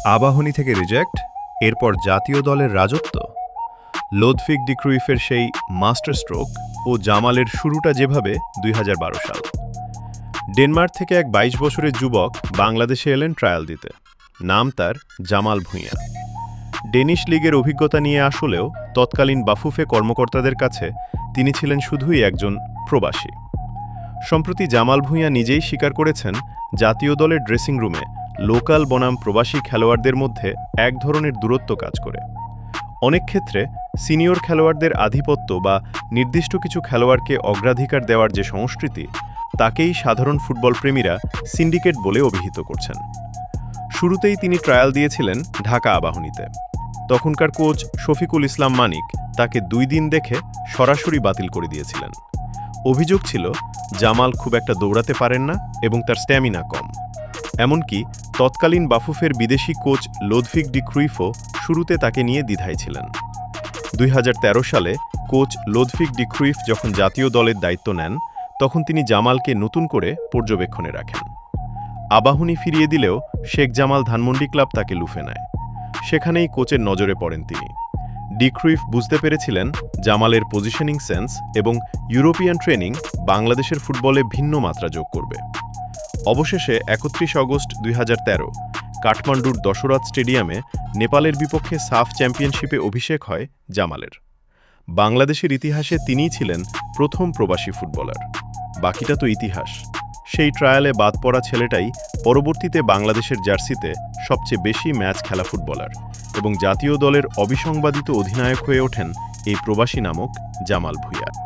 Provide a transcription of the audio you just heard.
আবাহনী থেকে রিজেক্ট, এরপর জাতীয় দলের রাজত্ব। লোদভিক ডি ক্রুইফের সেই মাস্টার স্ট্রোক ও জামালের শুরুটা যেভাবে ২০১২ সাল। ডেনমার্ক থেকে এক ২২ বছরের যুবক বাংলাদেশে এলেন ট্রায়াল দিতে। নাম তার জামাল ভূঁইয়া। ডেনিশ লিগের অভিজ্ঞতা নিয়ে আসলেও তৎকালীন বাফুফে কর্মকর্তাদের কাছে তিনি ছিলেন শুধুই একজন প্রবাসী। সম্প্রতি জামাল ভূঁইয়া নিজেই স্বীকার করেছেন, জাতীয় দলের ড্রেসিং রুমে লোকাল বনাম প্রবাসী খেলোয়াড়দের মধ্যে এক ধরনের দূরত্ব কাজ করে। অনেক ক্ষেত্রে সিনিয়র খেলোয়াড়দের আধিপত্য বা নির্দিষ্ট কিছু খেলোয়াড়কে অগ্রাধিকার দেওয়ার যে সংস্কৃতি, তাকেই সাধারণ ফুটবল প্রেমীরা সিন্ডিকেট বলে অভিহিত করছেন। শুরুতেই তিনি ট্রায়াল দিয়েছিলেন ঢাকা আবাহনীতে। তখনকার কোচ শফিকুল ইসলাম মানিক তাকে ২ দিন দেখে সরাসরি বাতিল করে দিয়েছিলেন। অভিযোগ ছিল জামাল খুব একটা দৌড়াতে পারেন না এবং তার স্ট্যামিনা কম। এমনকি তৎকালীন বাফুফের বিদেশি কোচ লোদভিক ডি ক্রুইফও শুরুতে তাকে নিয়ে দ্বিধায় ছিলেন। ২০১৩ সালে কোচ লোদভিক ডি ক্রুইফ যখন জাতীয় দলের দায়িত্ব নেন, তখন তিনি জামালকে নতুন করে পর্যবেক্ষণে রাখেন। আবাহনী ফিরিয়ে দিলেও শেখ জামাল ধানমন্ডি ক্লাব তাকে লুফে নেয়। সেখানেই কোচের নজরে পড়েন তিনি। ডি ক্রুইফ বুঝতে পেরেছিলেন জামালের পজিশনিং সেন্স এবং ইউরোপিয়ান ট্রেনিং বাংলাদেশের ফুটবলে ভিন্ন মাত্রা যোগ করবে। অবশেষে ৩১ আগস্ট ২০১৩ কাঠমান্ডুর দশরথ স্টেডিয়ামে নেপালের বিপক্ষে সাফ চ্যাম্পিয়নশিপে অভিষেক হয় জামালের। বাংলাদেশের ইতিহাসে তিনিই ছিলেন প্রথম প্রবাসী ফুটবলার। বাকিটা তো ইতিহাস। সেই ট্রায়ালে বাদ পড়া ছেলেটাই পরবর্তীতে বাংলাদেশের জার্সিতে সবচেয়ে বেশি ম্যাচ খেলা ফুটবলার এবং জাতীয় দলের অবিসংবাদিত অধিনায়ক হয়ে ওঠেন এই প্রবাসী নামক জামাল ভূঁইয়া।